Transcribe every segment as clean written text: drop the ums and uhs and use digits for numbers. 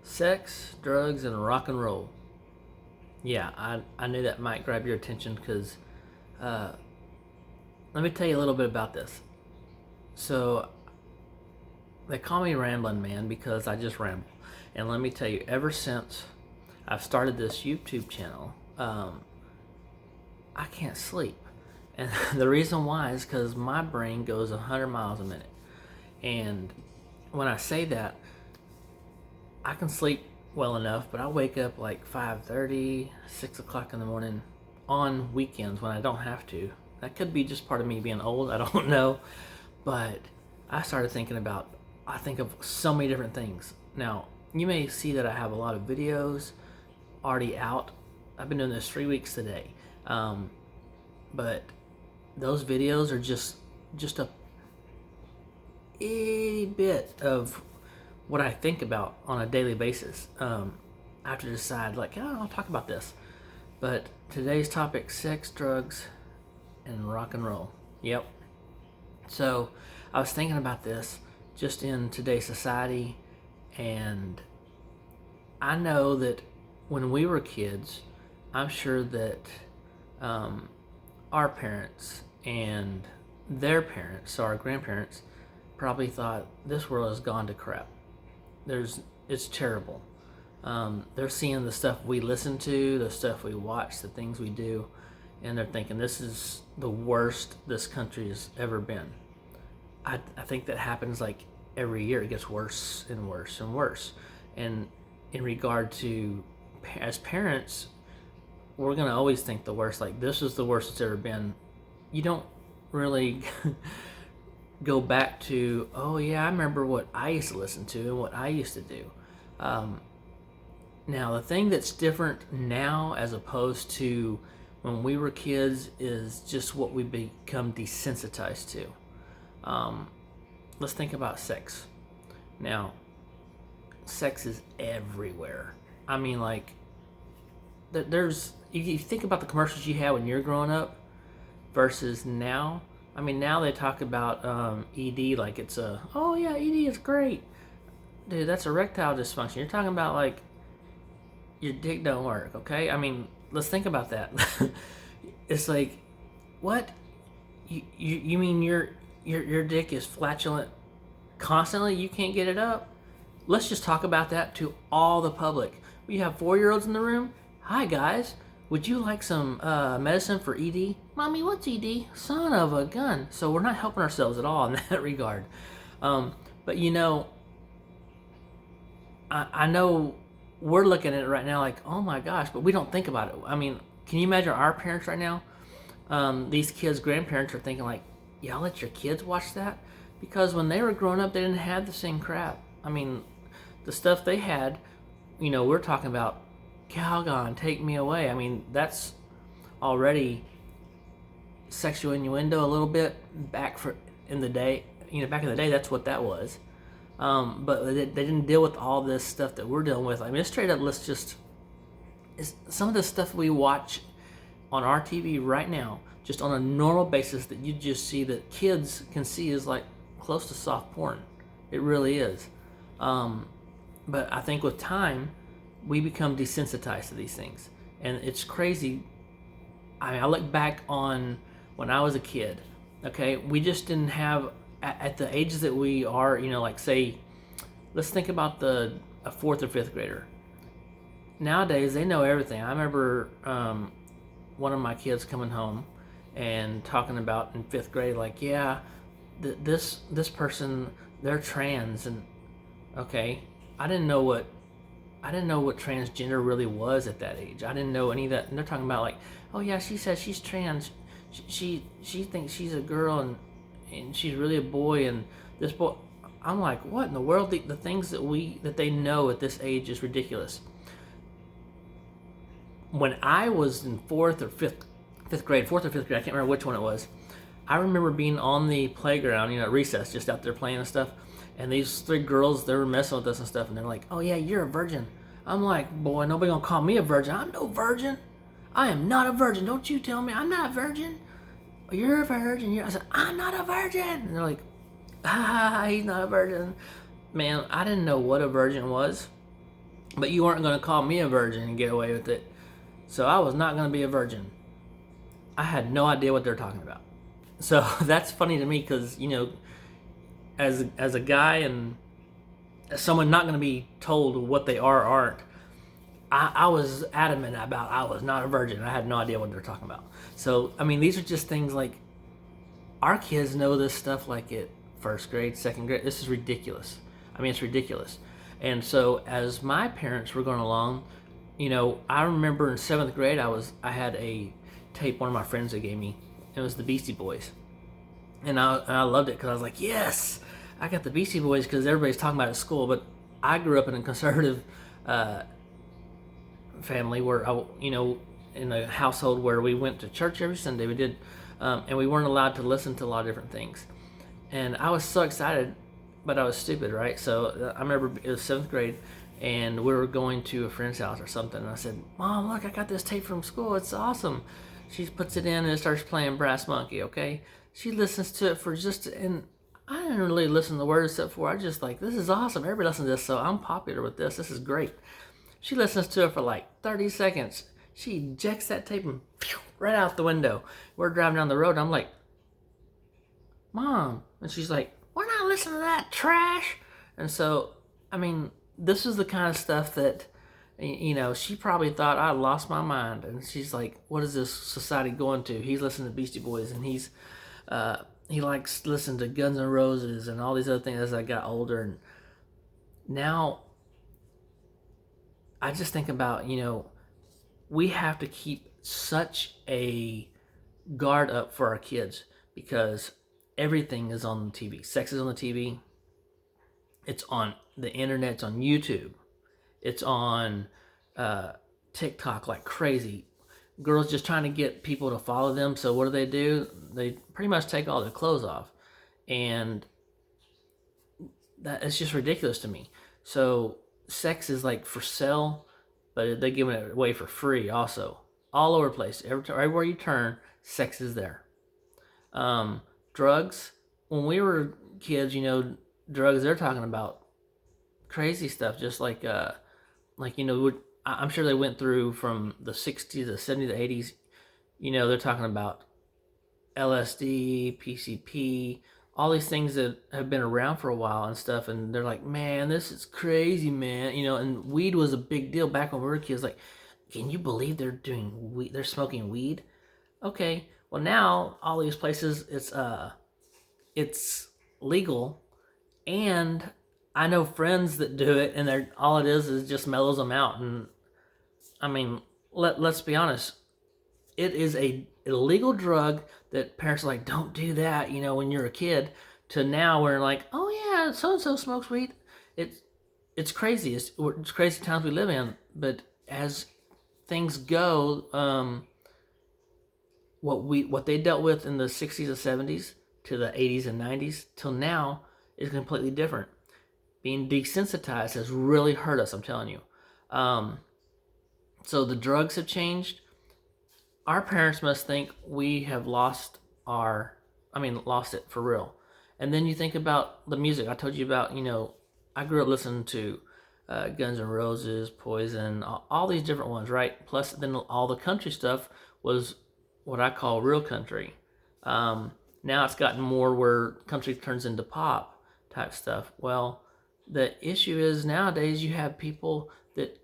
Sex, drugs, and rock and roll. Yeah, I knew that might grab your attention because uh, let me tell you a little bit about this. So, they call me Ramblin' Man because I just ramble. And let me tell you, ever since I've started this YouTube channel, I can't sleep. And the reason why is because my brain goes 100 miles a minute. And when I say that, I can sleep well enough, but I wake up like 5:30, 6 o'clock in the morning on weekends when I don't have to. That could be just part of me being old, I don't know. But I started thinking about, I think of so many different things. Now, you may see that I have a lot of videos already out. I've been doing this 3 weeks today. But those videos are just a itty bit of what I think about on a daily basis. I have to decide, like, oh, I'll talk about this. But today's topic: sex, drugs, and rock and roll. Yep. So I was thinking about this just in today's society, and I know that when we were kids, I'm sure that our parents and their parents, so our grandparents, probably thought this world has gone to crap. It's terrible. They're seeing the stuff we listen to, the stuff we watch, the things we do, and they're thinking this is the worst this country has ever been. I think that happens like every year. It gets worse and worse and worse. And in regard to, as parents, we're going to always think the worst. Like, this is the worst it's ever been. You don't really go back to, oh yeah, I remember what I used to listen to and what I used to do. Now, the thing that's different now as opposed to when we were kids is just what we become desensitized to. Let's think about sex. Now, sex is everywhere. I mean, like, there's, you think about the commercials you had when you're growing up versus now. I mean, now they talk about ED like it's oh yeah, ED is great. Dude, that's erectile dysfunction. You're talking about, like, your dick don't work, okay? I mean, let's think about that. It's like, what? You mean your dick is flatulent constantly? You can't get it up? Let's just talk about that to all the public. We have 4-year-olds in the room. Hi guys, would you like some medicine for ED? Mommy, what's ED? Son of a gun. So we're not helping ourselves at all in that regard. But you know, I know we're looking at it right now like, oh my gosh, but we don't think about it. I mean, can you imagine our parents right now? These kids' grandparents are thinking like, y'all let your kids watch that? Because when they were growing up, they didn't have the same crap. I mean, the stuff they had, you know, we're talking about Calgon, Take Me Away. I mean, that's already sexual innuendo a little bit back in the day. You know, back in the day, that's what that was. But they didn't deal with all this stuff that we're dealing with. I mean, straight up, some of the stuff we watch on our TV right now, just on a normal basis that you just see that kids can see, is like close to soft porn. It really is. But I think with time, we become desensitized to these things. And it's crazy. I mean, I look back on when I was a kid, okay? We just didn't have, at the ages that we are, you know, like, say, let's think about a 4th or 5th grader. Nowadays, they know everything. I remember one of my kids coming home and talking about in 5th grade, like, yeah, this person, they're trans. And okay, I didn't know what transgender really was at that age. I didn't know any of that. And they're talking about, like, oh yeah, she says she's trans. She thinks she's a girl and she's really a boy. And this boy, I'm like, what in the world? The things that they know at this age is ridiculous. When I was in 4th or 5th grade, I can't remember which one it was. I remember being on the playground, you know, at recess, just out there playing and stuff. And these 3 girls, they were messing with us and stuff. And they're like, oh yeah, you're a virgin. I'm like, boy, nobody gonna call me a virgin. I'm no virgin. I am not a virgin. Don't you tell me I'm not a virgin. You're a virgin. I said, I'm not a virgin. And they're like, he's not a virgin. Man, I didn't know what a virgin was. but you weren't going to call me a virgin and get away with it. So I was not going to be a virgin. I had no idea what they're talking about. So that's funny to me because, as a guy and as someone not going to be told what they are or aren't, I was adamant about I was not a virgin. I had no idea what they're talking about. So, I mean, these are just things like our kids know this stuff like at first grade, second grade. This is ridiculous. I mean, it's ridiculous. And so, as my parents were going along, I remember in seventh grade, I had a tape one of my friends that gave me. It was the Beastie Boys, and I loved it because I was like, yes, I got the Beastie Boys because everybody's talking about it at school. But I grew up in a conservative family where in a household where we went to church every Sunday. We did, and we weren't allowed to listen to a lot of different things. And I was so excited, but I was stupid, right? So I remember it was seventh grade, and we were going to a friend's house or something. And I said, "Mom, look, I got this tape from school. It's awesome." She puts it in and it starts playing Brass Monkey. Okay, she listens to it for and I didn't really listen to the words except for I just like, this is awesome. Everybody listens to this, so I'm popular with this. This is great. She listens to it for like 30 seconds. She ejects that tape and right out the window. We're driving down the road and I'm like, Mom. And she's like, we're not listening to that trash. And so, I mean, this is the kind of stuff that, she probably thought I lost my mind. And she's like, what is this society going to? He's listening to Beastie Boys and he likes listening to Guns N' Roses and all these other things as I got older. And now I just think about, we have to keep such a guard up for our kids because everything is on the TV. Sex is on the TV. It's on the internet. It's on YouTube. It's on TikTok like crazy. Girls just trying to get people to follow them. So what do? They pretty much take all their clothes off. And it's just ridiculous to me. So sex is like for sale, but they're giving it away for free also. All over the place. Everywhere you turn, sex is there. Drugs. When we were kids, drugs, they're talking about crazy stuff, just like I'm sure they went through from the 60s, the 70s, the 80s. They're talking about LSD, PCP, all these things that have been around for a while and stuff. And they're like, man, this is crazy, man. And weed was a big deal back when we were kids. Like, can you believe they're doing weed? They're smoking weed? Okay. Well, now all these places, it's legal, and I know friends that do it, and all it is just mellows them out. And I mean, let's be honest, it is a illegal drug that parents are like, don't do that, when you're a kid. To now, we're like, oh yeah, so and so smokes weed. It's crazy. It's crazy times we live in. But as things go, what they dealt with in the 60s and 70s to the 80s and 90s till now is completely different. Being desensitized has really hurt us, I'm telling you. So the drugs have changed. Our parents must think we have lost it for real. And then you think about the music. I told you about, I grew up listening to Guns N' Roses, Poison, all these different ones, right? Plus then all the country stuff was what I call real country. Now it's gotten more where country turns into pop type stuff. Well, the issue is nowadays you have people that,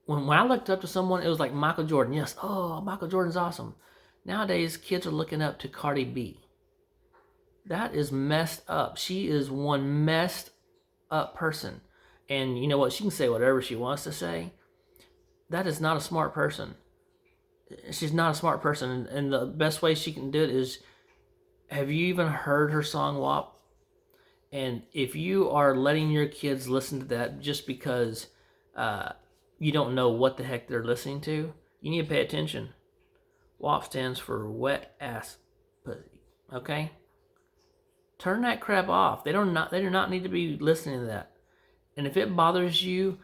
when I looked up to someone, it was like Michael Jordan. Yes, oh, Michael Jordan's awesome. Nowadays, kids are looking up to Cardi B. That is messed up. She is one messed up person. And you know what? She can say whatever she wants to say. That is not a smart person. She's not a smart person. And the best way she can do it is, have you even heard her song WAP? And if you are letting your kids listen to that just because you don't know what the heck they're listening to, you need to pay attention. WAP stands for wet ass pussy. Okay? Turn that crap off. They do not need to be listening to that. And if it bothers you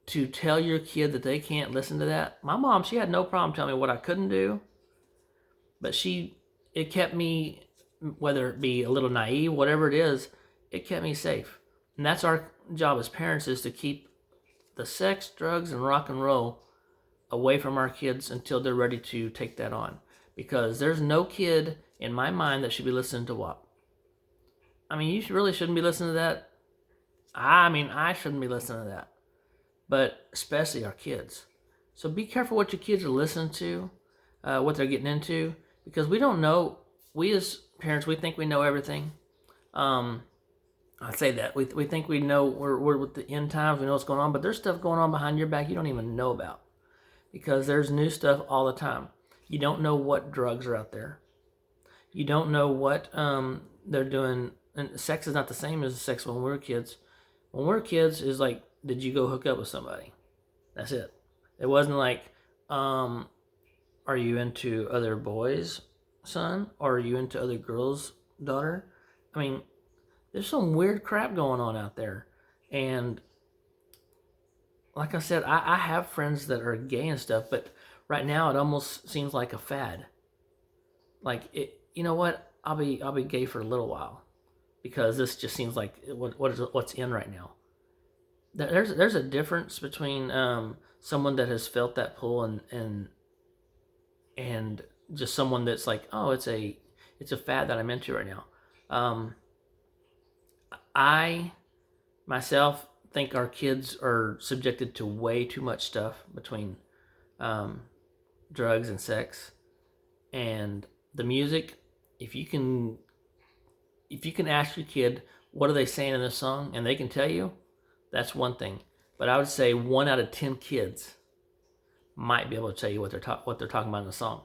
to tell your kid that they can't listen to that, my mom, she had no problem telling me what I couldn't do, but it kept me, whether it be a little naive, whatever it is, it kept me safe. And that's our job as parents, is to keep the sex, drugs, and rock and roll away from our kids until they're ready to take that on. Because there's no kid in my mind that should be listening to WAP. I mean, you really shouldn't be listening to that. I mean, I shouldn't be listening to that. But especially our kids. So be careful what your kids are listening to, what they're getting into, because we don't know. We as parents, we think we know everything. I say that we think we know we're with the end times, we know what's going on, but there's stuff going on behind your back you don't even know about, because there's new stuff all the time. You don't know what drugs are out there. You don't know what they're doing. And sex is not the same as sex when we were kids. When we were kids, is like, did you go hook up with somebody? That's it. It wasn't like, are you into other boys, son, or are you into other girls, daughter? I mean, there's some weird crap going on out there, and like I said, I have friends that are gay and stuff, but right now it almost seems like a fad. Like it, you know what? I'll be gay for a little while, because this just seems like what's in right now. There's a difference between someone that has felt that pull and just someone that's like, oh, it's a fad that I'm into right now. I myself think our kids are subjected to way too much stuff between um, drugs and sex and the music. If you can, if you can ask your kid what are they saying in this song, and they can tell you, that's one thing. But I would say 1 out of 10 kids might be able to tell you what they're talking about in the song.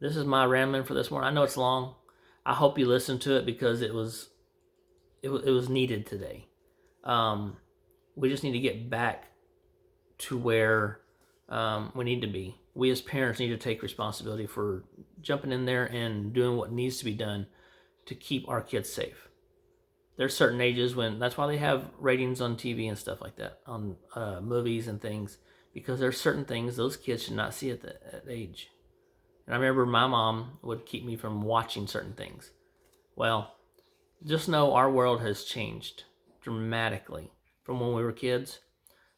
This is my rambling for this morning. I know it's long. I hope you listened to it, because it was needed today. We just need to get back to where we need to be. We as parents need to take responsibility for jumping in there and doing what needs to be done to keep our kids safe. There's certain ages when, that's why they have ratings on TV and stuff like that, on movies and things, because there's certain things those kids should not see at that age. And I remember my mom would keep me from watching certain things. Well, just know our world has changed dramatically from when we were kids.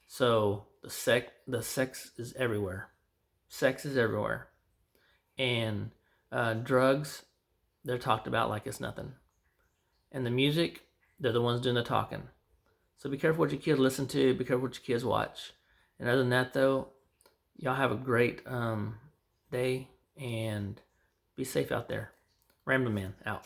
So the sex is everywhere. Sex is everywhere, and drugs, they're talked about like it's nothing. And the music, they're the ones doing the talking. So be careful what your kids listen to. Be careful what your kids watch. And other than that, though, y'all have a great day, and be safe out there. Ramblin' Man out.